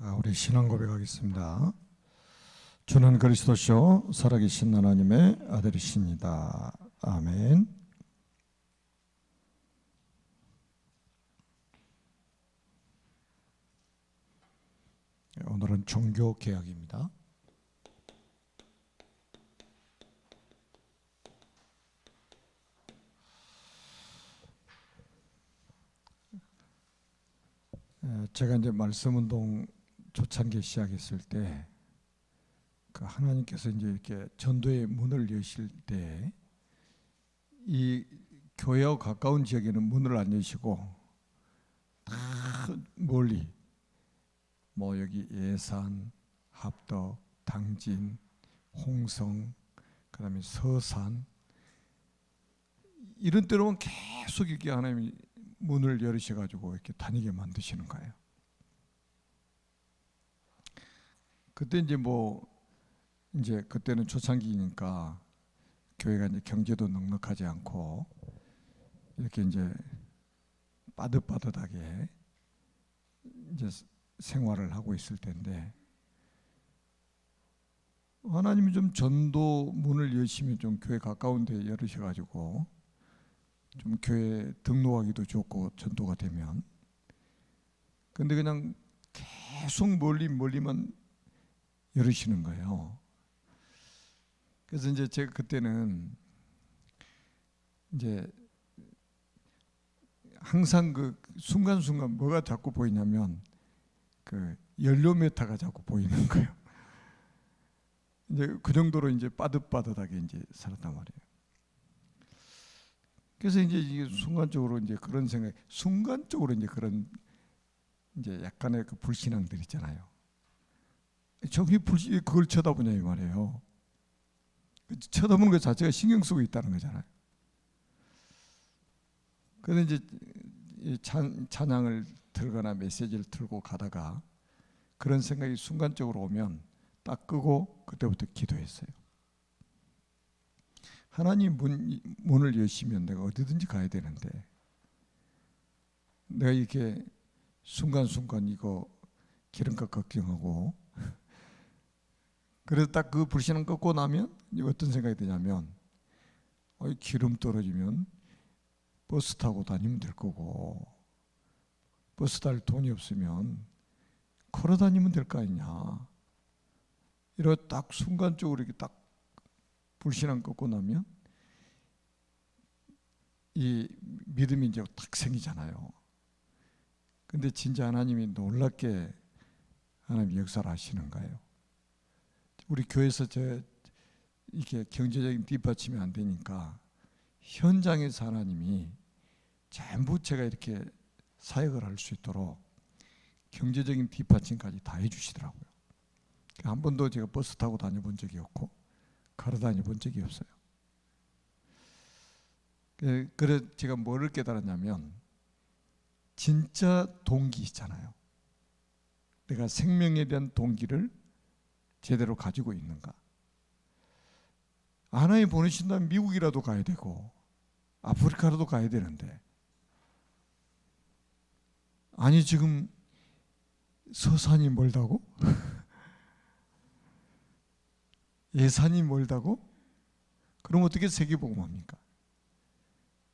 자, 우리 신앙 고백하겠습니다. 주는 그리스도시요 살아계신 하나님의 아들이십니다. 아멘. 오늘은 종교 개혁입니다. 제가 이제 말씀운동 초창기 시작했을 때, 그 하나님께서 이제 이렇게 전도의 문을 여실 때, 이 교회와 가까운 지역에는 문을 안 여시고 다 멀리, 뭐 여기 예산, 합덕, 당진, 홍성, 그다음에 서산, 이런 때로는 계속 이렇게 하나님이 문을 열으셔가지고 이렇게 다니게 만드시는 거예요. 그때 이제 그때는 초창기니까 교회가 이제 경제도 넉넉하지 않고 이렇게 이제 빠듯빠듯하게 이제 생활을 하고 있을 때인데, 하나님이 좀 전도 문을 여시면 좀 교회 가까운 데 열으셔가지고 좀 교회 등록하기도 좋고 전도가 되면. 근데 그냥 계속 멀리만 열으시는 거예요. 그래서 이제 제가 그때는 이제 항상 그 순간순간 뭐가 자꾸 보이냐면 그 연료 메타가 자꾸 보이는 거예요. 이제 그 정도로 이제 빠듯빠듯하게 이제 살았단 말이에요. 그래서 이제 이게 순간적으로 이제 그런 생각, 순간적으로 이제 그런 이제 약간의 그 불신앙들 있잖아요. 저기 그걸 쳐다보냐 이 말이에요. 쳐다보는 것 자체가 신경 쓰고 있다는 거잖아요. 그래서 이제 찬양을 들거나 메시지를 들고 가다가 그런 생각이 순간적으로 오면 딱 끄고 그때부터 기도했어요. 하나님 문을 여시면 내가 어디든지 가야 되는데, 내가 이렇게 순간순간 이거 기름값 걱정하고 그래서 딱 그 불신앙 꺾고 나면 어떤 생각이 드냐면, 기름 떨어지면 버스 타고 다니면 될 거고, 버스 탈 돈이 없으면 걸어 다니면 될 거 아니냐. 이러 딱 순간적으로 이렇게 딱 불신앙 꺾고 나면 이 믿음이 이제 딱 생기잖아요. 근데 진짜 하나님이 놀랍게 하나님 역사를 하시는 거예요. 우리 교회에서 이렇게 경제적인 뒷받침이 안 되니까 현장에서 하나님이 전부 제가 이렇게 사역을 할 수 있도록 경제적인 뒷받침까지 다 해주시더라고요. 한 번도 제가 버스 타고 다녀본 적이 없고 걸어 다녀본 적이 없어요. 그래서 제가 뭐를 깨달았냐면, 진짜 동기 있잖아요. 내가 생명에 대한 동기를 제대로 가지고 있는가. 하나님 보내신다면 미국이라도 가야 되고 아프리카라도 가야 되는데, 아니 지금 서산이 멀다고? 예산이 멀다고? 그럼 어떻게 세계복음합니까?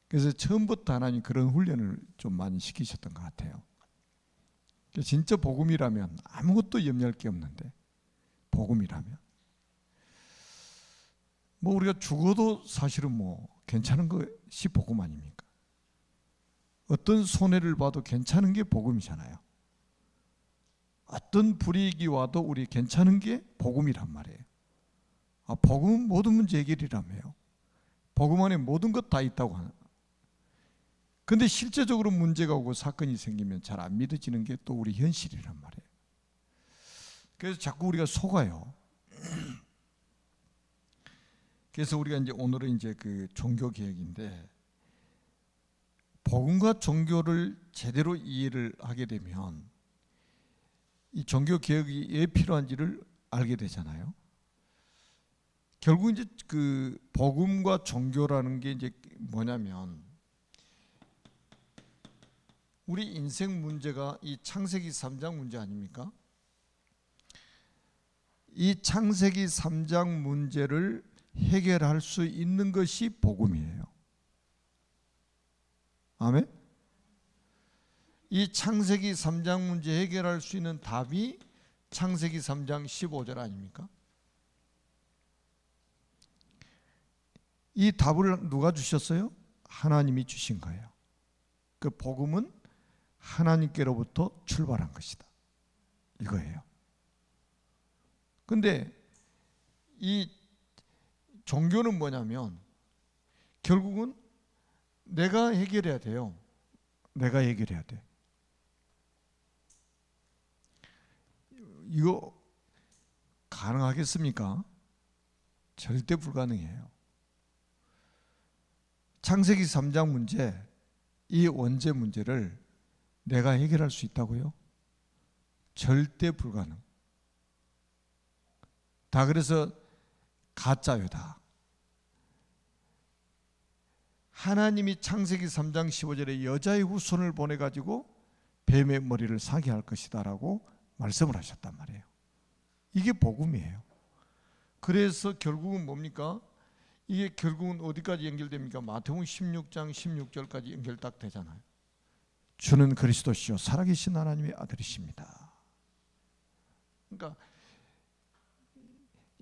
그래서 처음부터 하나님 그런 훈련을 좀 많이 시키셨던 것 같아요. 진짜 복음이라면 아무것도 염려할 게 없는데, 복음이라면 뭐 우리가 죽어도 사실은 뭐 괜찮은 것이 복음 아닙니까? 어떤 손해를 봐도 괜찮은 게 복음이잖아요. 어떤 불이익이 와도 우리 괜찮은 게 복음이란 말이에요. 복음은 모든 문제 해결이라며요. 복음 안에 모든 것 다 있다고 하는. 근데 실제적으로 문제가 오고 사건이 생기면 잘 안 믿어지는 게 또 우리 현실이란 말이에요. 그래서 자꾸 우리가 속아요. 그래서 우리가 이제 오늘은 이제 그 종교 개혁인데, 복음과 종교를 제대로 이해를 하게 되면 이 종교 개혁이 왜 필요한지를 알게 되잖아요. 결국 이제 그 복음과 종교라는 게 이제 뭐냐면, 우리 인생 문제가 이 창세기 3장 문제 아닙니까? 이 창세기 3장 문제를 해결할 수 있는 것이 복음이에요. 아멘. 이 창세기 3장 문제 해결할 수 있는 답이 창세기 3장 15절 아닙니까? 이 답을 누가 주셨어요? 하나님이 주신 거예요. 그 복음은 하나님께로부터 출발한 것이다, 이거예요. 근데 이 종교는 뭐냐면 결국은 내가 해결해야 돼요. 내가 해결해야 돼. 이거 가능하겠습니까? 절대 불가능해요. 창세기 3장 문제, 이 원죄 문제를 내가 해결할 수 있다고요? 절대 불가능. 다 그래서 가짜요, 다. 하나님이 창세기 3장 15절에 여자의 후손을 보내가지고 뱀의 머리를 사게 할 것이다 라고 말씀을 하셨단 말이에요. 이게 복음이에요. 그래서 결국은 뭡니까? 이게 결국은 어디까지 연결됩니까? 마태복음 16장 16절까지 연결 딱 되잖아요. 주는 그리스도시요 살아계신 하나님의 아들이십니다. 그러니까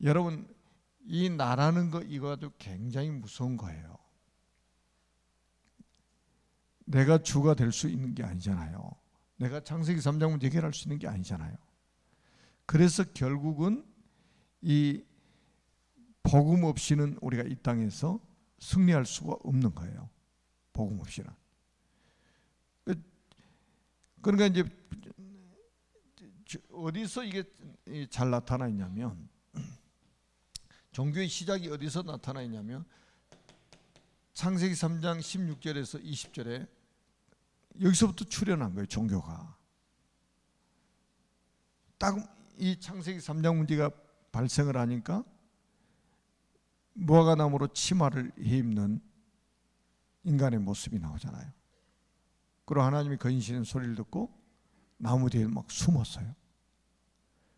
여러분, 이 나라는 거 이거도 굉장히 무서운 거예요. 내가 주가 될 수 있는 게 아니잖아요. 내가 창세기 3장 문제 해결할 수 있는 게 아니잖아요. 그래서 결국은 이 복음 없이는 우리가 이 땅에서 승리할 수가 없는 거예요. 복음 없이는. 그러니까 이제 어디서 이게 잘 나타나 있냐면, 종교의 시작이 어디서 나타나 있냐면 창세기 3장 16절에서 20절에 여기서부터 출현한 거예요. 종교가 딱 이 창세기 3장 문제가 발생을 하니까 무화과나무로 치마를 해입는 인간의 모습이 나오잖아요. 그리고 하나님이 거인시는 소리를 듣고 나무 뒤에 막 숨었어요.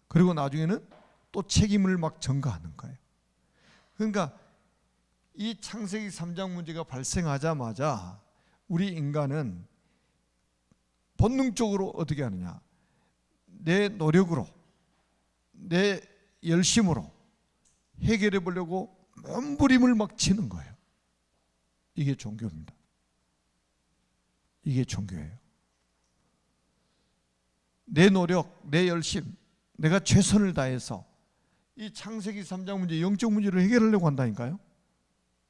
그리고 나중에는 또 책임을 막 전가하는 거예요. 그러니까 이 창세기 3장 문제가 발생하자마자 우리 인간은 본능적으로 어떻게 하느냐, 내 노력으로, 내 열심으로 해결해 보려고 몸부림을 막 치는 거예요. 이게 종교입니다. 이게 종교예요. 내 노력, 내 열심, 내가 최선을 다해서 이 창세기 3장 문제, 영적 문제를 해결하려고 한다니까요.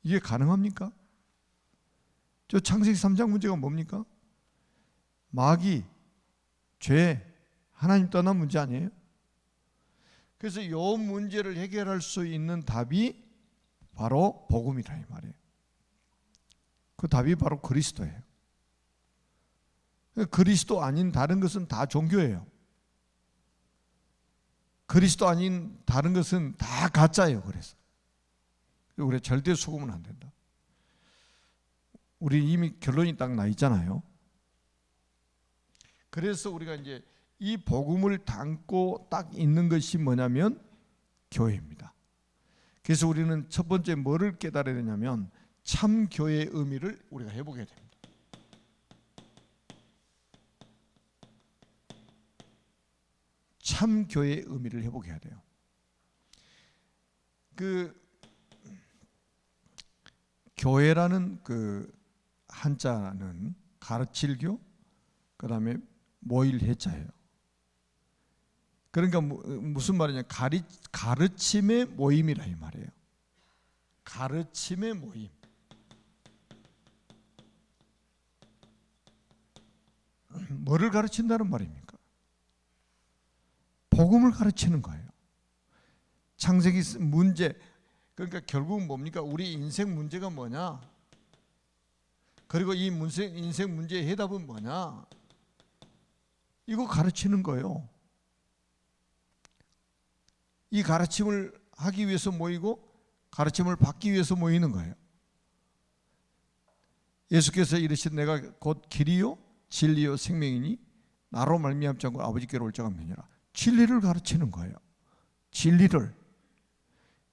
이게 가능합니까? 저 창세기 3장 문제가 뭡니까? 마귀, 죄, 하나님 떠난 문제 아니에요? 그래서 이 문제를 해결할 수 있는 답이 바로 복음이라 이 말이에요. 그 답이 바로 그리스도예요. 그리스도 아닌 다른 것은 다 종교예요. 그리스도 아닌 다른 것은 다 가짜예요. 그래서 우리 절대 속으면 안 된다. 우리 이미 결론이 딱 나 있잖아요. 그래서 우리가 이제 이 복음을 담고 딱 있는 것이 뭐냐면 교회입니다. 그래서 우리는 첫 번째 뭐를 깨달아야 되냐면 참 교회의 의미를 우리가 해보게 됩니다. 참 교회의 의미를 해보게 해야 돼요. 그 교회라는 그 한자는 가르칠교, 그 다음에 모일 해자예요. 그러니까 무슨 말이냐, 가르침의 모임이라 이 말이에요. 가르침의 모임. 뭐를 가르친다는 말입니까? 복음을 가르치는 거예요. 창세기 문제, 그러니까 결국은 뭡니까? 우리 인생 문제가 뭐냐? 그리고 이 인생 문제의 해답은 뭐냐? 이거 가르치는 거예요. 이 가르침을 하기 위해서 모이고 가르침을 받기 위해서 모이는 거예요. 예수께서 이르신 내가 곧 길이요 진리요 생명이니 나로 말미암지 않고 아버지께로 올 자가 없느니라. 진리를 가르치는 거예요. 진리를.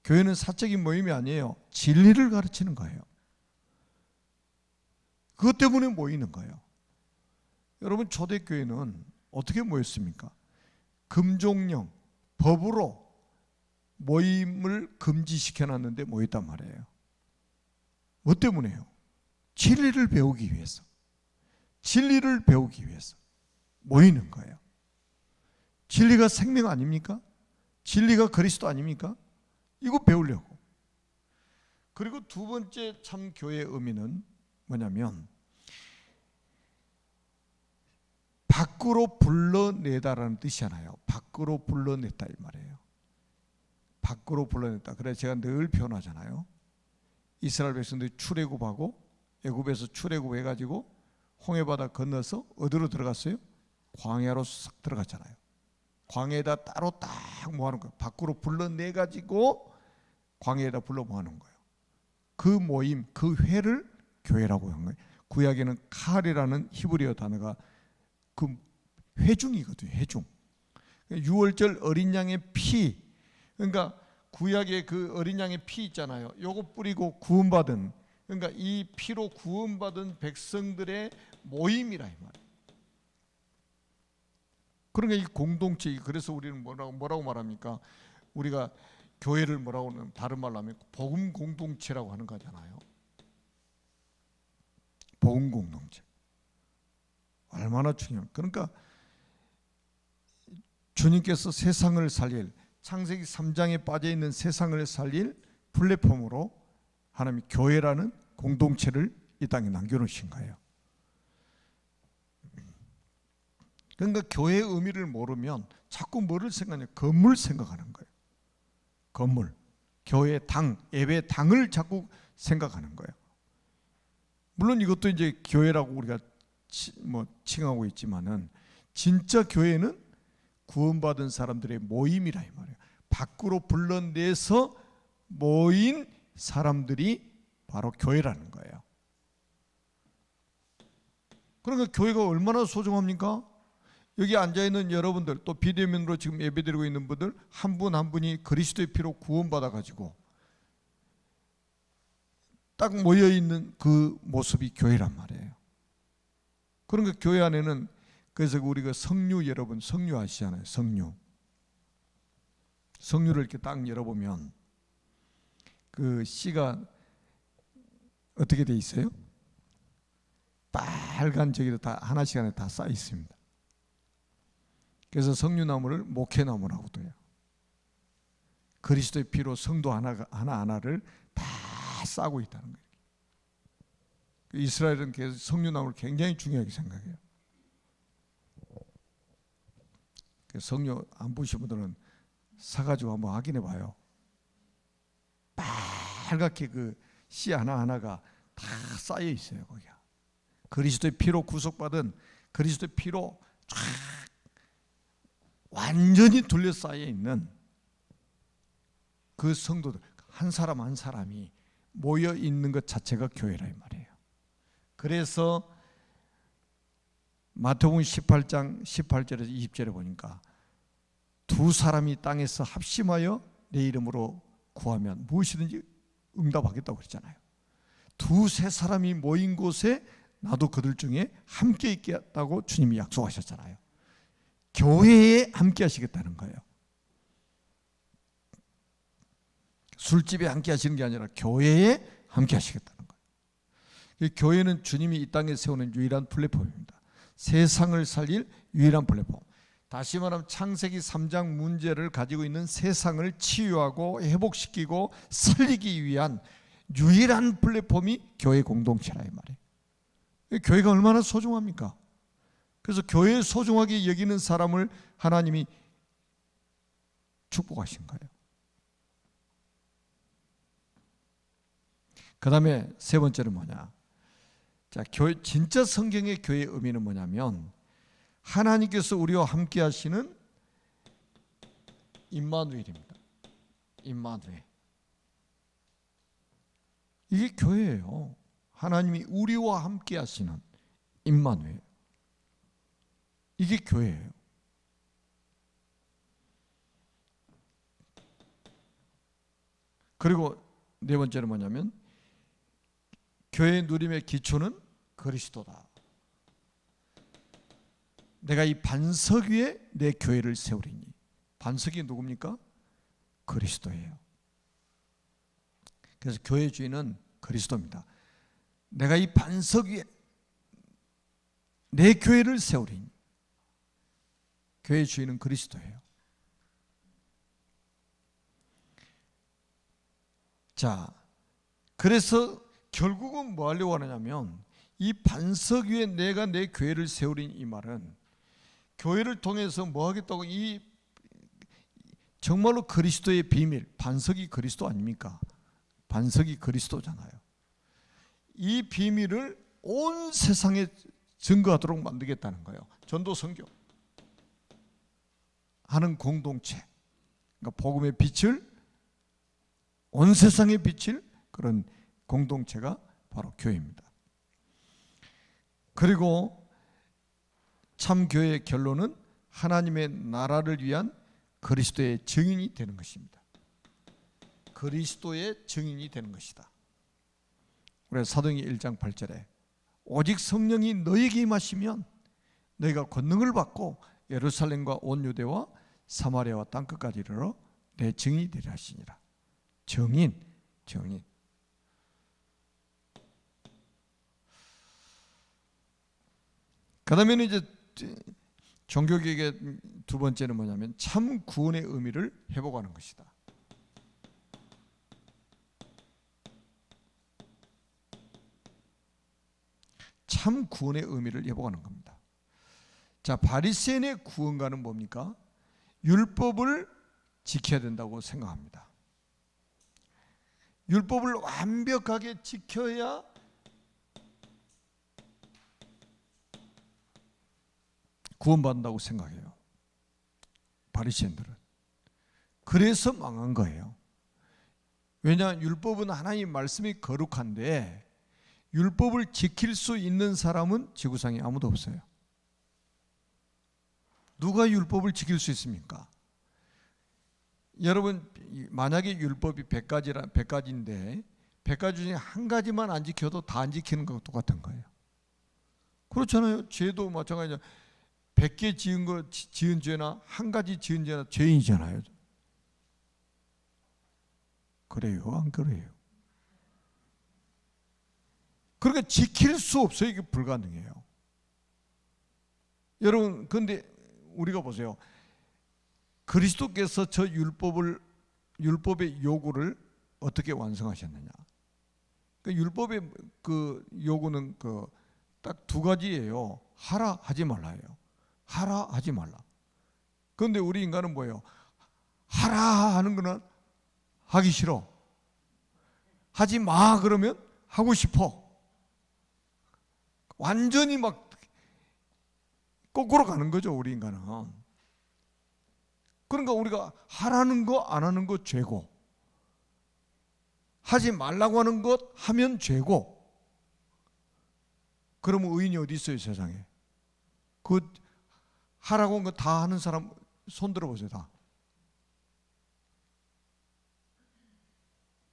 교회는 사적인 모임이 아니에요. 진리를 가르치는 거예요. 그것 때문에 모이는 거예요. 여러분, 초대교회는 어떻게 모였습니까? 금종령, 법으로 모임을 금지시켜놨는데 모였단 말이에요. 뭐 때문에요? 진리를 배우기 위해서. 진리를 배우기 위해서 모이는 거예요. 진리가 생명 아닙니까? 진리가 그리스도 아닙니까? 이거 배우려고. 그리고 두 번째 참 교회의 의미는 뭐냐면 밖으로 불러내다라는 뜻이잖아요. 밖으로 불러냈다 이 말이에요. 밖으로 불러냈다. 그래서 제가 늘 표현하잖아요. 이스라엘 백성들이 출애굽하고 애굽에서 출애굽해가지고 홍해바다 건너서 어디로 들어갔어요? 광야로 싹 들어갔잖아요. 광야에다 따로 딱 모아놓은 거예요. 밖으로 불러내가지고 광야에다 불러 모아놓은 거예요. 그 모임, 그 회를 교회라고 한 거예요. 구약에는 칼이라는 히브리어 단어가 그 회중이거든요. 회중. 유월절 어린 양의 피, 그러니까 구약의 그 어린 양의 피 있잖아요. 요거 뿌리고 구원받은, 그러니까 이 피로 구원받은 백성들의 모임이라 이 말이에요. 그러니까 이 공동체, 그래서 우리는 뭐라고 말합니까? 우리가 교회를 뭐라고 하면 다른 말로 하면 복음 공동체라고 하는 거잖아요. 복음 공동체. 얼마나 중요합니까? 그러니까 주님께서 세상을 살릴, 창세기 3장에 빠져있는 세상을 살릴 플랫폼으로 하나님이 교회라는 공동체를 이 땅에 남겨놓으신 거예요. 그러니까 교회의 의미를 모르면 자꾸 뭐를 생각하냐? 건물 생각하는 거예요. 건물, 교회 당, 예배 당을 자꾸 생각하는 거예요. 물론 이것도 이제 교회라고 우리가 칭하고 있지만은 진짜 교회는 구원받은 사람들의 모임이라 이 말이에요. 밖으로 불러내서 모인 사람들이 바로 교회라는 거예요. 그러니까 교회가 얼마나 소중합니까? 여기 앉아있는 여러분들, 또 비대면으로 지금 예배드리고 있는 분들 한 분 한 분이 그리스도의 피로 구원받아가지고 딱 모여있는 그 모습이 교회란 말이에요. 그러니까 교회 안에는, 그래서 우리가 성류, 여러분 성류 아시잖아요. 성류를 이렇게 딱 열어보면 그 씨가 어떻게 돼 있어요? 빨간 저기도 다 하나씩 안에 다 쌓여 있습니다. 그래서 성류나무를 목회나무라고도 해요. 그리스도의 피로 성도 하나를 다 싸고 있다는 거예요. 이스라엘은 성류나무를 굉장히 중요하게 생각해요. 성류 안 보신 분들은 사가지고 한번 확인해 봐요. 빨갛게 그 씨 하나하나가 다 쌓여 있어요. 거기가 그리스도의 피로 구속받은, 그리스도의 피로 쫙 완전히 둘러싸여 있는 그 성도들 한 사람 한 사람이 모여 있는 것 자체가 교회라 이 말이에요. 그래서 마태복음 18장 18절에서 20절에 보니까 두 사람이 땅에서 합심하여 내 이름으로 구하면 무엇이든지 응답하겠다고 그랬잖아요. 두세 사람이 모인 곳에 나도 그들 중에 함께 있겠다고 주님이 약속하셨잖아요. 교회에 함께 하시겠다는 거예요. 술집에 함께 하시는 게 아니라 교회에 함께 하시겠다는 거예요. 교회는 주님이 이 땅에 세우는 유일한 플랫폼입니다. 세상을 살릴 유일한 플랫폼. 다시 말하면 창세기 3장 문제를 가지고 있는 세상을 치유하고 회복시키고 살리기 위한 유일한 플랫폼이 교회 공동체라 이 말이에요. 교회가 얼마나 소중합니까? 그래서 교회에 소중하게 여기는 사람을 하나님이 축복하신 거예요. 그 다음에 세 번째는 뭐냐? 자, 진짜 성경의 교회의 의미는 뭐냐면 하나님께서 우리와 함께 하시는 임마누엘입니다. 임마누엘. 이게 교회예요. 하나님이 우리와 함께 하시는 임마누엘. 이게 교회예요. 그리고 네 번째는 뭐냐면 교회의 누림의 기초는 그리스도다. 내가 이 반석 위에 내 교회를 세우리니. 반석이 누굽니까? 그리스도예요. 그래서 교회의 주인은 그리스도입니다. 내가 이 반석 위에 내 교회를 세우리니. 교회의 주인은 그리스도예요. 자, 그래서 결국은 뭐 하려고 하느냐면 이 반석 위에 내가 내 교회를 세우리니, 이 말은 교회를 통해서 뭐 하겠다고, 이 정말로 그리스도의 비밀, 반석이 그리스도 아닙니까? 반석이 그리스도잖아요. 이 비밀을 온 세상에 증거하도록 만들겠다는 거예요. 전도 선교 하는 공동체, 그러니까 복음의 빛을, 온 세상에 비칠 그런 공동체가 바로 교회입니다. 그리고 참 교회의 결론은 하나님의 나라를 위한 그리스도의 증인이 되는 것입니다. 그리스도의 증인이 되는 것이다. 우리 사도행전 1장 8절에 오직 성령이 너희에게 임하시면 너희가 권능을 받고 예루살렘과 온 유대와 사마리아와 땅끝까지 이르러 내 증인이 되리라 하시니라. 증인. 그 다음에는 이제 종교개혁의 두 번째는 뭐냐면 참 구원의 의미를 회복하는 것이다. 참 구원의 의미를 회복하는 겁니다. 자, 바리새인의 구원가는 뭡니까? 율법을 지켜야 된다고 생각합니다. 율법을 완벽하게 지켜야 구원받는다고 생각해요. 바리새인들은. 그래서 망한 거예요. 왜냐, 율법은 하나님 말씀이 거룩한데 율법을 지킬 수 있는 사람은 지구상에 아무도 없어요. 누가 율법을 지킬 수 있습니까? 여러분, 만약에 율법이 100가지인데 100가지 중에 한 가지만 안 지켜도 다 안 지키는 거랑 똑같은 거예요. 그렇잖아요. 죄도 마찬가지죠. 100개 지은 죄나 한 가지 지은 죄나 죄인이잖아요. 그래요? 안 그래요? 그러니까 지킬 수 없어요. 이게 불가능해요. 여러분, 근데 우리가 보세요. 그리스도께서 저 율법의 요구를 어떻게 완성하셨느냐? 그 율법의 그 요구는 딱 두 가지예요. 하라, 하지 말라예요. 하라, 하지 말라. 그런데 우리 인간은 뭐예요? 하라 하는 거는 하기 싫어. 하지 마 그러면 하고 싶어. 완전히 막 거꾸로 가는 거죠, 우리 인간은. 그러니까 우리가 하라는 거 안 하는 거 죄고, 하지 말라고 하는 것 하면 죄고. 그러면 의인이 어디 있어요, 세상에? 그 하라고 한 거 다 하는 사람 손 들어보세요. 다.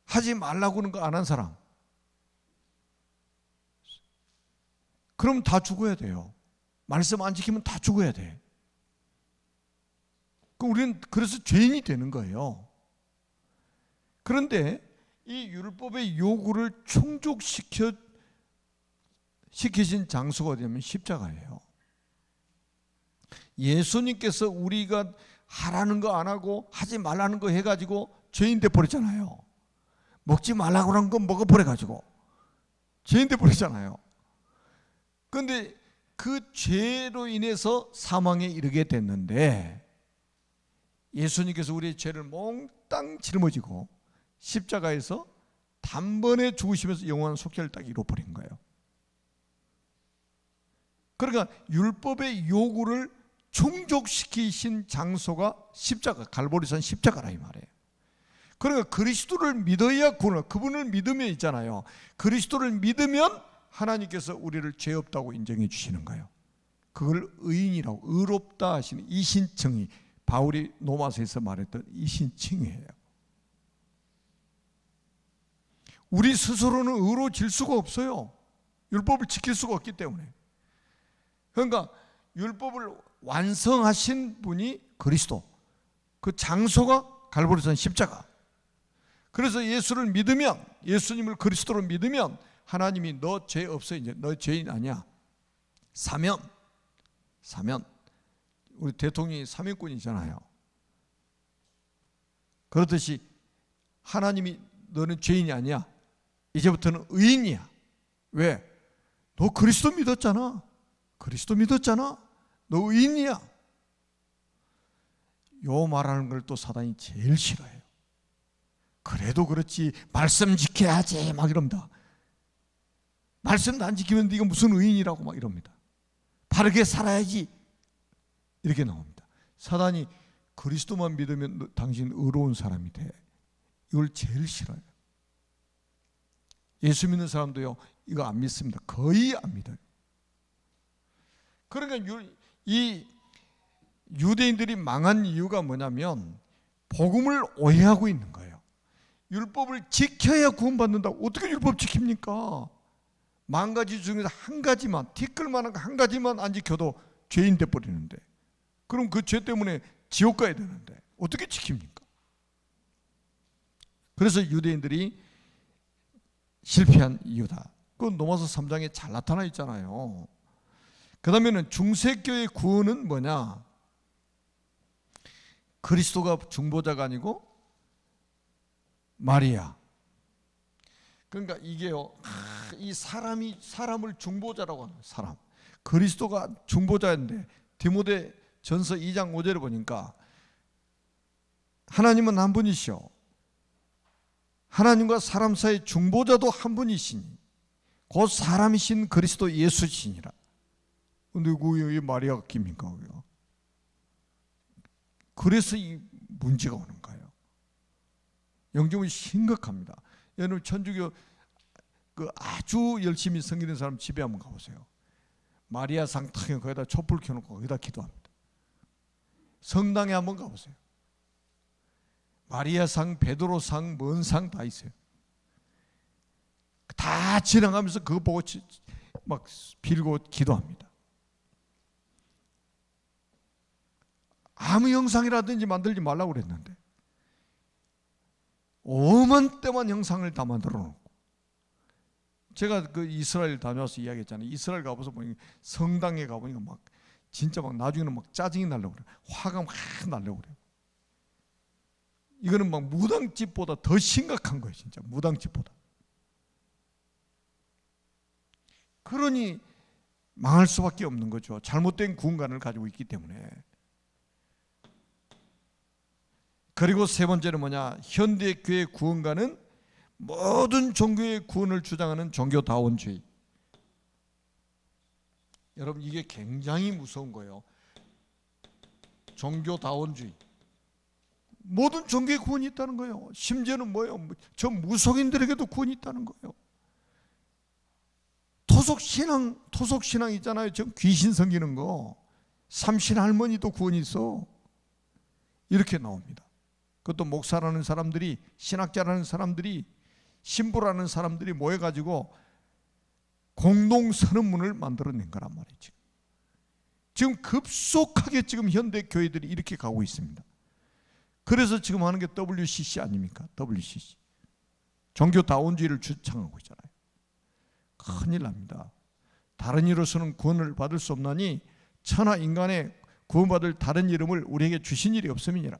하지 말라고 하는 거 안 한 사람, 그럼 다 죽어야 돼요. 말씀 안 지키면 다 죽어야 돼. 우리는 그래서 죄인이 되는 거예요. 그런데 이 율법의 요구를 충족시키신 장소가 어디냐면 십자가예요. 예수님께서 우리가 하라는 거 안 하고 하지 말라는 거 해가지고 죄인 돼 버렸잖아요. 먹지 말라고 하는 거 먹어버려가지고 죄인 돼 버렸잖아요. 그런데 그 죄로 인해서 사망에 이르게 됐는데 예수님께서 우리의 죄를 몽땅 짊어지고 십자가에서 단번에 죽으시면서 영원한 속죄를 딱 이뤄버린 거예요. 그러니까 율법의 요구를 충족시키신 장소가 십자가, 갈보리산 십자가라 이 말이에요. 그러니까 그리스도를 믿어야 구원, 그분을 믿으면 있잖아요. 그리스도를 믿으면 하나님께서 우리를 죄 없다고 인정해 주시는 거예요. 그걸 의인이라고, 의롭다 하시는 이신청이, 바울이 로마서에서 말했던 이신청이에요. 우리 스스로는 의로워질 수가 없어요. 율법을 지킬 수가 없기 때문에. 그러니까 율법을 완성하신 분이 그리스도, 그 장소가 갈보리산 십자가. 그래서 예수를 믿으면, 예수님을 그리스도로 믿으면 하나님이 너 죄 없어, 이제 너 죄인 아니야. 사면. 우리 대통령이 사면권이잖아요. 그렇듯이 하나님이 너는 죄인이 아니야, 이제부터는 의인이야. 왜? 너 그리스도 믿었잖아. 너 의인이야. 요 말하는 걸 또 사단이 제일 싫어해요. 그래도 그렇지 말씀 지켜야지 막 이럽니다. 말씀도 안 지키면 네가 무슨 의인이라고 막 이럽니다. 바르게 살아야지 이렇게 나옵니다. 사단이 그리스도만 믿으면 당신 의로운 사람이 돼, 이걸 제일 싫어요. 예수 믿는 사람도요 이거 안 믿습니다. 거의 안 믿어요. 그러니까 이 유대인들이 망한 이유가 뭐냐면 복음을 오해하고 있는 거예요. 율법을 지켜야 구원받는다고. 어떻게 율법 지킵니까? 10,000가지 중에서 한 가지만, 티끌만한 한 가지만 안 지켜도 죄인 돼버리는데, 그럼 그 죄 때문에 지옥 가야 되는데 어떻게 지킵니까? 그래서 유대인들이 실패한 이유다. 그건 로마서 3장에 잘 나타나 있잖아요. 그 다음에는 중세교의 구원은 뭐냐? 그리스도가 중보자가 아니고 마리아. 그러니까 이게요, 이 사람을 중보자라고 하는 사람. 그리스도가 중보자인데 디모데 전서 2장 5절에 보니까 하나님은 한 분이시오. 하나님과 사람 사이 중보자도 한 분이시니 곧 사람이신 그리스도 예수시니라. 근데 왜 마리아가 깁니까? 그래서 이 문제가 오는 거예요. 영적으로 심각합니다. 여러분 천주교 그 아주 열심히 섬기는 사람 집에 한번 가보세요. 마리아 상 탁 거기다 촛불 켜놓고 거기다 기도합니다. 성당에 한번 가보세요. 마리아 상, 베드로 상, 뭔 상 다 있어요. 다 지나가면서 그거 보고 막 빌고 기도합니다. 아무 영상이라든지 만들지 말라고 그랬는데 오만 때만 영상을 다 만들어 놓고. 제가 그 이스라엘 다녀와서 이야기했잖아요. 이스라엘 가보서 보니 성당에 가보니까 막 진짜 막 나중에는 막 짜증이 나려고 그래요. 화가 막 나려고 그래요. 이거는 막 무당집보다 더 심각한 거예요. 진짜 무당집보다. 그러니 망할 수밖에 없는 거죠. 잘못된 구원관을 가지고 있기 때문에. 그리고 세 번째는 뭐냐? 현대 교회 구원관은 모든 종교의 구원을 주장하는 종교다원주의. 여러분 이게 굉장히 무서운 거예요. 종교다원주의. 모든 종교의 구원이 있다는 거예요. 심지어는 뭐예요? 저 무속인들에게도 구원이 있다는 거예요. 토속신앙 있잖아요. 지금 귀신 섬기는 거. 삼신 할머니도 구원이 있어. 이렇게 나옵니다. 그것도 목사라는 사람들이, 신학자라는 사람들이, 신부라는 사람들이 모여가지고 공동 선언문을 만들어낸 거란 말이죠. 지금 급속하게 지금 현대 교회들이 이렇게 가고 있습니다. 그래서 지금 하는 게 WCC 아닙니까? WCC. 종교다원주의를 주창하고 있잖아요. 큰일 납니다. 다른 이로서는 구원을 받을 수 없나니 천하 인간의 구원받을 다른 이름을 우리에게 주신 일이 없음이니라.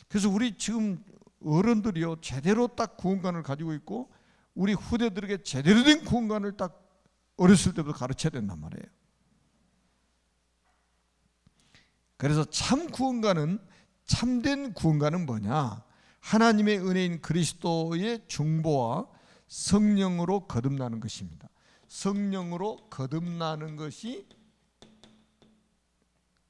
그래서 우리 지금 어른들이요 제대로 딱 구원관을 가지고 있고 우리 후대들에게 제대로 된 구원관을 딱 어렸을 때부터 가르쳐야 된단 말이에요. 그래서 참 구원관은, 참된 구원관은 뭐냐? 하나님의 은혜인 그리스도의 중보와 성령으로 거듭나는 것입니다. 성령으로 거듭나는 것이,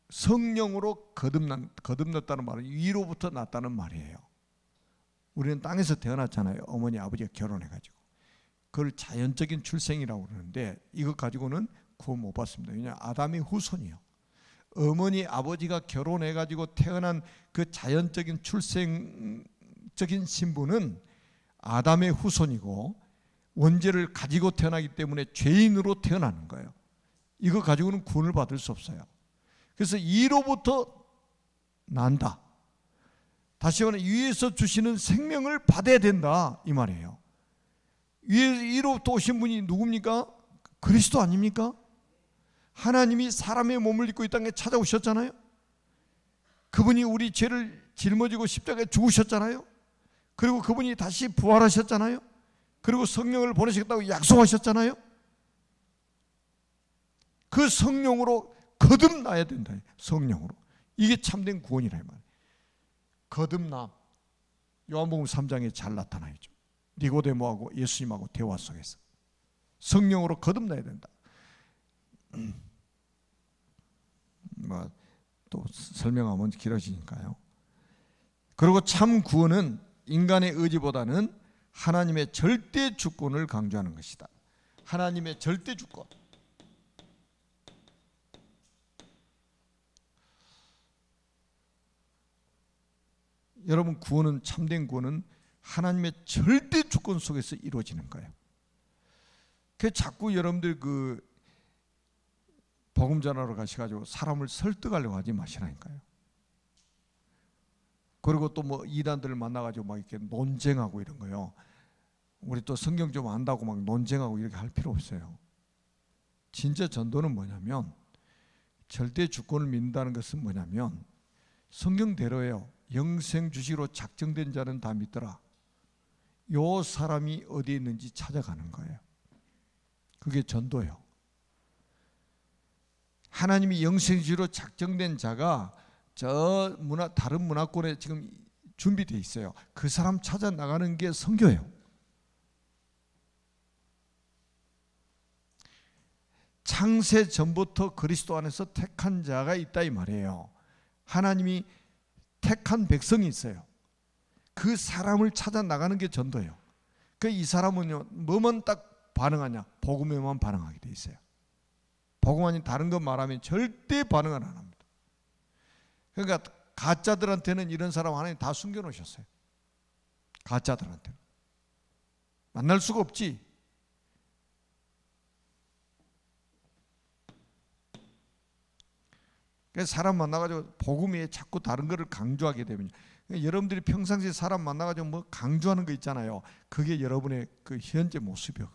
성령으로 거듭났다는 말은 위로부터 났다는 말이에요. 우리는 땅에서 태어났잖아요. 어머니 아버지가 결혼해가지고. 그걸 자연적인 출생이라고 그러는데 이것 가지고는 구원 못 받습니다. 왜냐하면 아담의 후손이요. 어머니 아버지가 결혼해가지고 태어난 그 자연적인 법적인 신분은 아담의 후손이고 원죄를 가지고 태어나기 때문에 죄인으로 태어나는 거예요. 이거 가지고는 구원을 받을 수 없어요. 그래서 이로부터 난다. 다시 말하면 위에서 주시는 생명을 받아야 된다 이 말이에요. 위로부터 오신 분이 누굽니까? 그리스도 아닙니까? 하나님이 사람의 몸을 입고 이 땅에 찾아오셨잖아요. 그분이 우리 죄를 짊어지고 십자가에 죽으셨잖아요. 그리고 그분이 다시 부활하셨잖아요. 그리고 성령을 보내시겠다고 약속하셨잖아요. 그 성령으로 거듭나야 된다. 성령으로. 이게 참된 구원이라 이 말이에요. 거듭남. 요한복음 3장에 잘 나타나죠. 니고데모하고 예수님하고 대화 속에서 성령으로 거듭나야 된다. 또 설명하면 길어지니까요. 그리고 참 구원은 인간의 의지보다는 하나님의 절대 주권을 강조하는 것이다. 하나님의 절대 주권. 여러분, 구원은, 참된 구원은 하나님의 절대 주권 속에서 이루어지는 거예요. 그 자꾸 여러분들 그 복음 전하러 가셔가지고 사람을 설득하려고 하지 마시라니까요. 그리고 또 뭐 이단들을 만나가지고 막 이렇게 논쟁하고 이런 거요. 우리 또 성경 좀 안다고 막 논쟁하고 이렇게 할 필요 없어요. 진짜 전도는 뭐냐면, 절대 주권을 믿는다는 것은 뭐냐면 성경대로예요. 영생 주시로 작정된 자는 다 믿더라. 요 사람이 어디에 있는지 찾아가는 거예요. 그게 전도예요. 하나님이 영생 주시로 작정된 자가 저 다른 문화권에 지금 준비되어 있어요. 그 사람 찾아 나가는 게 선교예요. 창세 전부터 그리스도 안에서 택한 자가 있다 이 말이에요. 하나님이 택한 백성이 있어요. 그 사람을 찾아 나가는 게 전도예요. 그 이 사람은요, 뭐만 딱 반응하냐? 복음에만 반응하게 돼 있어요. 복음 아닌 다른 것 말하면 절대 반응을 안 합니다. 그러니까 가짜들한테는 이런 사람 하나님 다 숨겨놓으셨어요. 가짜들한테는 만날 수가 없지. 그래서 사람 만나가지고 복음에 자꾸 다른 거를 강조하게 되면, 여러분들이 평상시에 사람 만나가지고 뭐 강조하는 거 있잖아요. 그게 여러분의 그 현재 모습이요.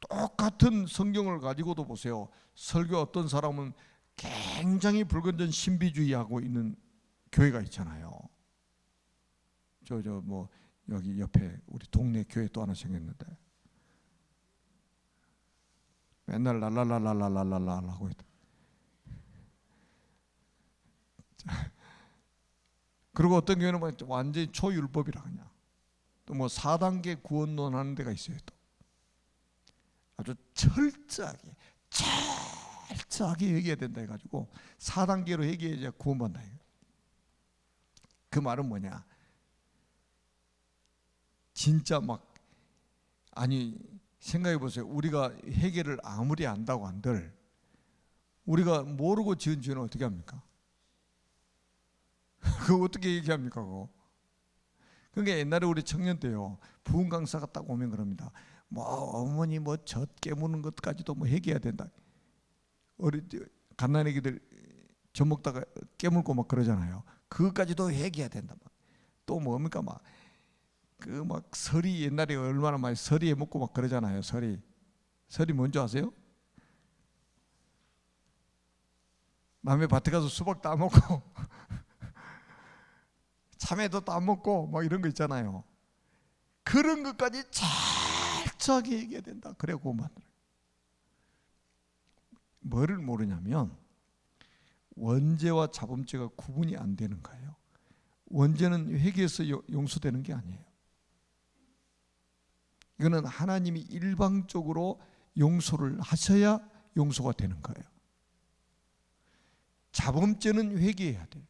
똑같은 성경을 가지고도 보세요. 설교 어떤 사람은 굉장히 불건전 신비주의하고 있는 교회가 있잖아요. 뭐 여기 옆에 우리 동네 교회 또 하나 생겼는데 맨날 랄랄랄랄랄랄랄 하고 있다. 그리고 어떤 교회는 완전히 초율법이라 그냥. 또 뭐 4단계 구원론 하는 데가 있어요. 또 아주 철저하게 회개해야 된다 해가지고 4단계로 회개해야 구원받는다. 그 말은 뭐냐? 진짜 막, 아니 생각해 보세요. 우리가 회개를 아무리 안다고 한들 우리가 모르고 지은 죄는 어떻게 합니까? 그거 어떻게 얘기합니까? 그거? 그러니까 옛날에 우리 청년 때요, 부흥 강사가 딱 오면 그럽니다. 뭐 어머니 뭐 젖 깨무는 것까지도 뭐 회개해야 된다. 갓난아기들 젖 먹다가 깨물고 막 그러잖아요. 그것까지도 회개해야 된다. 또 뭡니까 막 설이, 옛날에 얼마나 많이 설이에 먹고 막 그러잖아요. 설이 뭔지 아세요? 남의 밭에 가서 수박 따먹고 참외도 따먹고 막 이런 거 있잖아요. 그런 것까지 철저하게 얘기해야 된다. 그래 구원받는. 뭐를 모르냐면 원죄와 자범죄가 구분이 안 되는 거예요. 원죄는 회개해서 용서되는 게 아니에요. 이거는 하나님이 일방적으로 용서를 하셔야 용서가 되는 거예요. 자범죄는 회개해야 돼요.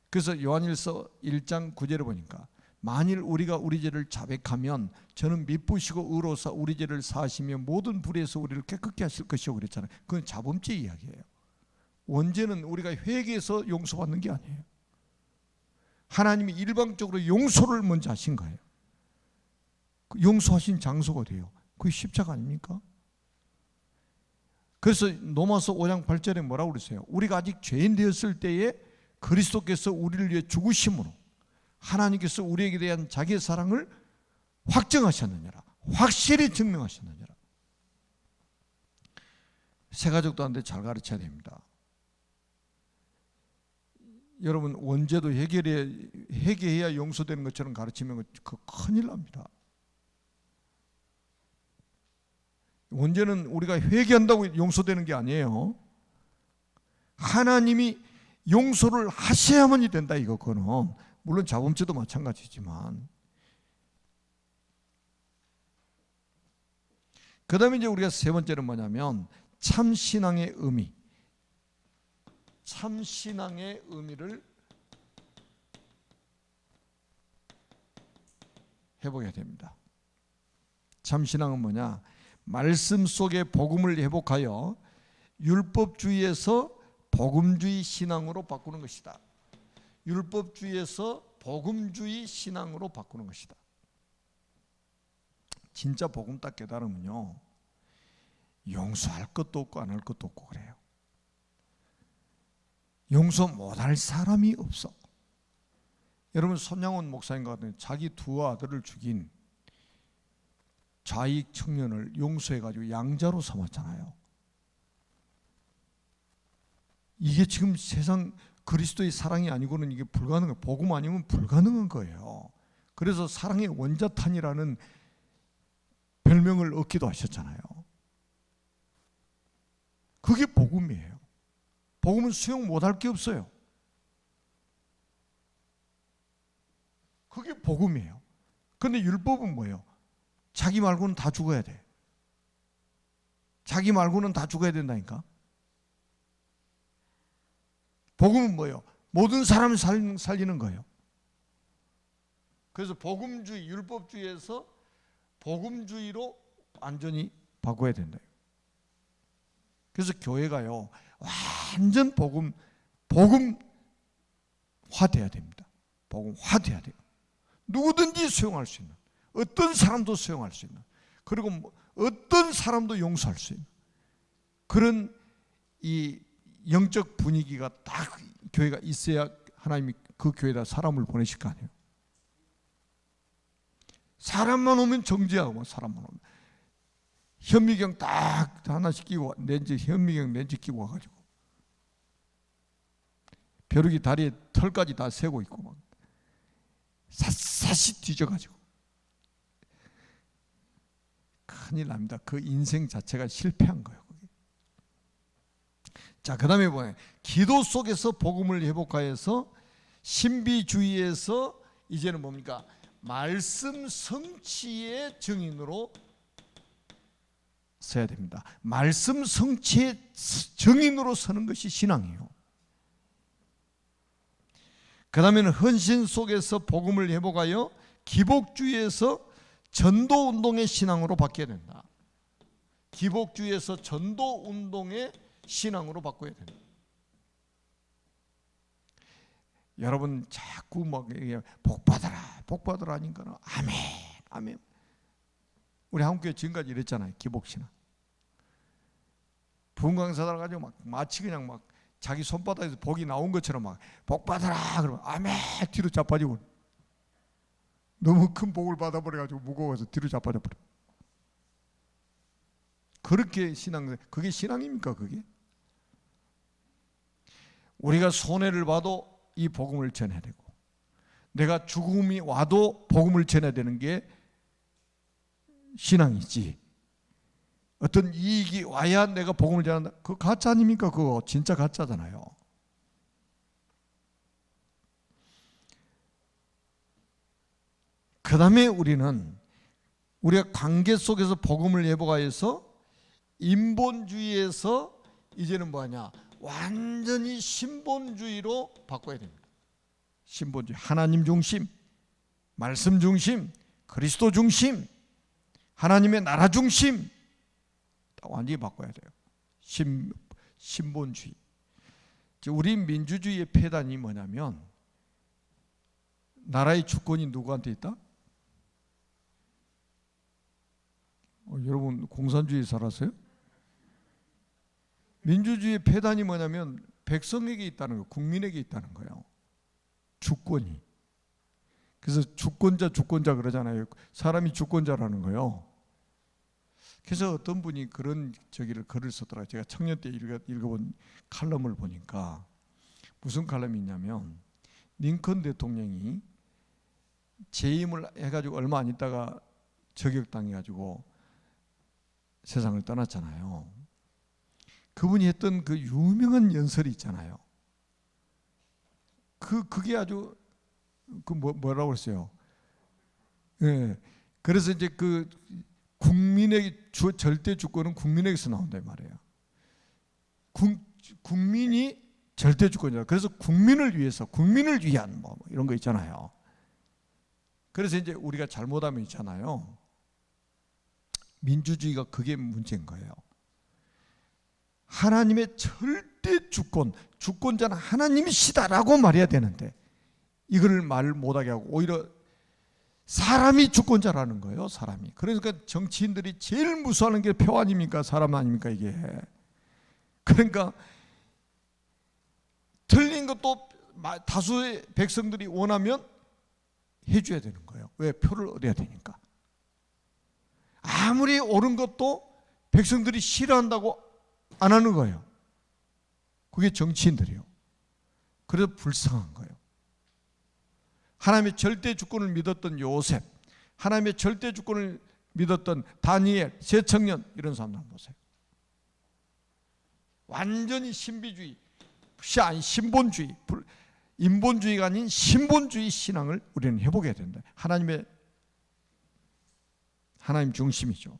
그래서 요한일서 1장 9절에 보니까 만일 우리가 우리 죄를 자백하면 저는 미쁘시고 의로사 우리 죄를 사하시며 모든 불의에서 우리를 깨끗게 하실 것이요 그랬잖아요. 그건 자범죄 이야기예요. 원죄는 우리가 회개해서 용서받는 게 아니에요. 하나님이 일방적으로 용서를 먼저 하신 거예요. 그 용서하신 장소가 어디예요? 그게 십자가 아닙니까? 그래서 로마서 5장 8절에 뭐라고 그랬어요? 우리가 아직 죄인 되었을 때에 그리스도께서 우리를 위해 죽으심으로 하나님께서 우리에게 대한 자기의 사랑을 확정하셨느니라, 확실히 증명하셨느니라. 새가족들한테 잘 가르쳐야 됩니다. 여러분, 원죄도 회개해야 용서되는 것처럼 가르치면 그 큰일 납니다. 원죄는 우리가 회개한다고 용서되는 게 아니에요. 하나님이 용서를 하셔야만이 된다, 이거는. 물론 자범죄도 마찬가지지만. 그 다음에 이제 우리가 세 번째는 뭐냐면 참신앙의 의미. 참신앙의 의미를 회복해야 됩니다. 참신앙은 뭐냐? 말씀 속의 복음을 회복하여 율법주의에서 복음주의 신앙으로 바꾸는 것이다. 율법주의에서 복음주의 신앙으로 바꾸는 것이다. 진짜 복음 딱 깨달으면요, 용서할 것도 없고 안 할 것도 없고 그래요. 용서 못할 사람이 없어. 여러분, 손양원 목사님 같은 자기 두 아들을 죽인 좌익 청년을 용서해가지고 양자로 삼았잖아요. 이게 지금 세상 그리스도의 사랑이 아니고는 이게 불가능해요. 복음 아니면 불가능한 거예요. 그래서 사랑의 원자탄이라는 별명을 얻기도 하셨잖아요. 그게 복음이에요. 복음은 수용 못할 게 없어요. 그게 복음이에요. 그런데 율법은 뭐예요? 자기 말고는 다 죽어야 돼. 자기 말고는 다 죽어야 된다니까. 복음은 뭐예요? 모든 사람을 살리는 거예요. 그래서 복음주의, 율법주의에서 복음주의로 완전히 바꿔야 된다. 그래서 교회가요, 완전 복음화돼야 됩니다. 복음화돼야 돼요. 누구든지 수용할 수 있는, 어떤 사람도 수용할 수 있는, 그리고 어떤 사람도 용서할 수 있는 그런 이 영적 분위기가 딱 교회가 있어야 하나님이 그 교회에다 사람을 보내실 거 아니에요. 사람만 오면 정죄하고, 사람만 오면 현미경 딱 하나씩 끼고, 현미경 렌즈 끼고 와가지고 벼룩이 다리에 털까지 다 세고 있고 막 샅샅이 뒤져가지고 큰일 납니다. 그 인생 자체가 실패한 거예요. 자, 그 다음에 뭐예요? 기도 속에서 복음을 회복하여서 신비주의에서 이제는 뭡니까? 말씀 성취의 증인으로 서야 됩니다. 말씀 성취의 증인으로 서는 것이 신앙이에요. 그 다음에는 헌신 속에서 복음을 회복하여 기복주의에서 전도운동의 신앙으로 바뀌어야 된다. 기복주의에서 전도운동의 신앙으로 바꿔야 된다. 여러분 자꾸 막 복받아라 복받아라 하니까 아멘 아멘. 우리 한국교회 지금까지 이랬잖아요. 기복신앙. 분강사들 가지고 막 마치 그냥 막 자기 손바닥에서 복이 나온 것처럼 막 복받아라 그러면 아멘 뒤로 자빠지고, 너무 큰 복을 받아버려가지고 무거워서 뒤로 자빠져버려. 그렇게 신앙, 그게 신앙입니까? 그게? 우리가 손해를 봐도 이 복음을 전해야 되고, 내가 죽음이 와도 복음을 전해야 되는 게 신앙이지. 어떤 이익이 와야 내가 복음을 전한다. 그거 가짜 아닙니까? 그거 진짜 가짜잖아요. 그 다음에 우리가 관계 속에서 복음을 회복하여서 인본주의에서 이제는 뭐하냐? 완전히 신본주의로 바꿔야 됩니다. 신본주의, 하나님 중심, 말씀 중심, 그리스도 중심, 하나님의 나라 중심, 완전히 바꿔야 돼요. 신본주의. 우리 민주주의의 폐단이 뭐냐면 나라의 주권이 누구한테 있다? 여러분 공산주의 살았어요? 민주주의의 폐단이 뭐냐면 백성에게 있다는 거예요. 국민에게 있다는 거예요. 주권이. 그래서 주권자 그러잖아요. 사람이 주권자라는 거예요. 그래서 어떤 분이 그런 글을 썼더라고요. 제가 청년 때 읽어본 칼럼을 보니까 무슨 칼럼이 있냐면 링컨 대통령이 재임을 해가지고 얼마 안 있다가 저격당해가지고 세상을 떠났잖아요. 그분이 했던 그 유명한 연설이 있잖아요. 그게 아주 뭐라고 그랬어요? 예. 그래서 이제 그 국민의 절대 주권은 국민에게서 나온다 이 말이에요. 국민이 절대 주권이다. 그래서 국민을 위해서, 국민을 위한 뭐 이런 거 있잖아요. 그래서 이제 우리가 잘못하면 있잖아요. 민주주의가 그게 문제인 거예요. 하나님의 절대 주권자는 하나님이시다라고 말해야 되는데 이걸 말 못하게 하고 오히려 사람이 주권자라는 거예요. 사람이. 그러니까 정치인들이 제일 무서워하는 게 표 아닙니까? 사람 아닙니까 이게. 그러니까 틀린 것도 다수의 백성들이 원하면 해줘야 되는 거예요. 왜? 표를 얻어야 되니까. 아무리 옳은 것도 백성들이 싫어한다고 안 하는 거예요. 그게 정치인들이에요. 그래서 불쌍한 거예요. 하나님의 절대 주권을 믿었던 요셉, 하나님의 절대 주권을 믿었던 다니엘, 세 청년 이런 사람들 한번 보세요. 완전히 신비주의, 신본주의, 인본주의가 아닌 신본주의 신앙을 우리는 해보게 된다. 하나님 중심이죠.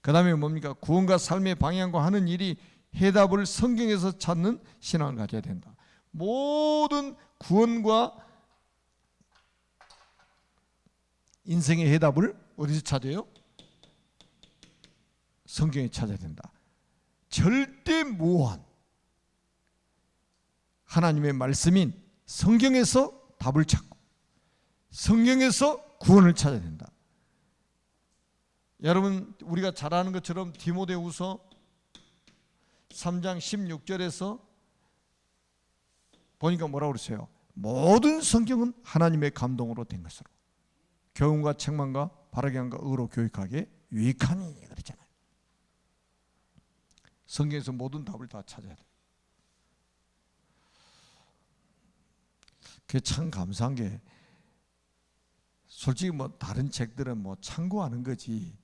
그 다음에 뭡니까? 구원과 삶의 방향과 하는 일이 해답을 성경에서 찾는 신앙을 가져야 된다. 모든 구원과 인생의 해답을 어디서 찾아요? 성경에 찾아야 된다. 절대 무한 하나님의 말씀인 성경에서 답을 찾고 성경에서 구원을 찾아야 된다. 여러분 우리가 잘 아는 것처럼 디모데후서 3장 16절에서 보니까 뭐라고 그러세요? 모든 성경은 하나님의 감동으로 된 것으로 교훈과 책망과 바르게 함과 의로 교육하게 유익하니 그랬잖아요. 성경에서 모든 답을 다 찾아야 돼요. 그게 참 감사한 게 솔직히 뭐 다른 책들은 뭐 참고하는 거지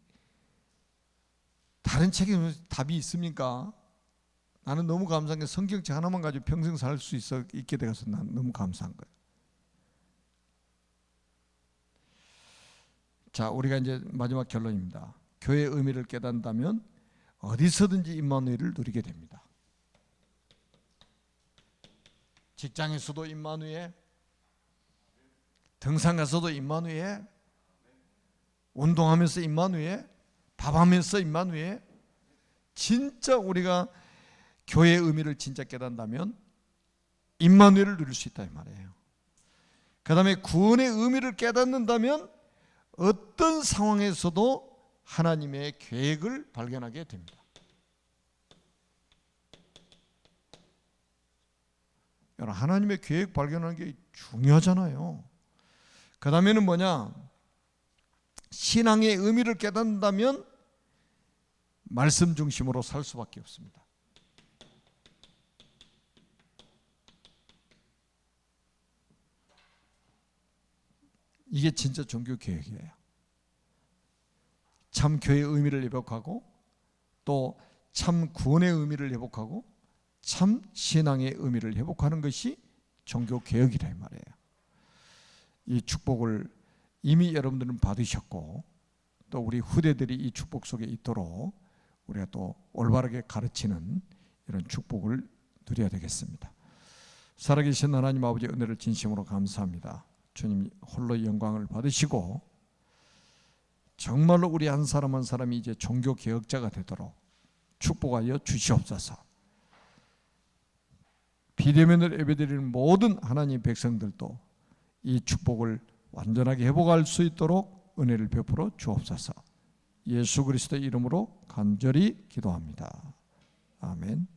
다른 책에 답이 있습니까? 나는 너무 감사한 게 성경책 하나만 가지고 평생 살 수 있게 돼서 난 너무 감사한 거예요. 자, 우리가 이제 마지막 결론입니다. 교회의 의미를 깨닫는다면 어디서든지 임마누엘을 누리게 됩니다. 직장에서도 임마누엘, 등산 가서도 임마누엘, 운동하면서 임마누엘, 밥하면서 임마누엘. 진짜 우리가 교회의 의미를 진짜 깨닫는다면 임마누엘을 누릴 수 있다 이 말이에요. 그 다음에 구원의 의미를 깨닫는다면 어떤 상황에서도 하나님의 계획을 발견하게 됩니다. 여러분 하나님의 계획 발견하는 게 중요하잖아요. 그 다음에는 뭐냐? 신앙의 의미를 깨닫는다면 말씀 중심으로 살 수밖에 없습니다. 이게 진짜 종교 개혁이에요. 참 교회의 의미를 회복하고 또 참 구원의 의미를 회복하고 참 신앙의 의미를 회복하는 것이 종교 개혁이라 이 말이에요. 이 축복을 이미 여러분들은 받으셨고 또 우리 후대들이 이 축복 속에 있도록 우리가 또 올바르게 가르치는 이런 축복을 누려야 되겠습니다. 살아계신 하나님 아버지 은혜를 진심으로 감사합니다. 주님 홀로 영광을 받으시고 정말로 우리 한 사람 한 사람이 이제 종교 개혁자가 되도록 축복하여 주시옵소서. 비대면을 예배드리는 모든 하나님 백성들도 이 축복을 완전하게 회복할 수 있도록 은혜를 베풀어 주옵소서. 예수 그리스도의 이름으로 간절히 기도합니다. 아멘.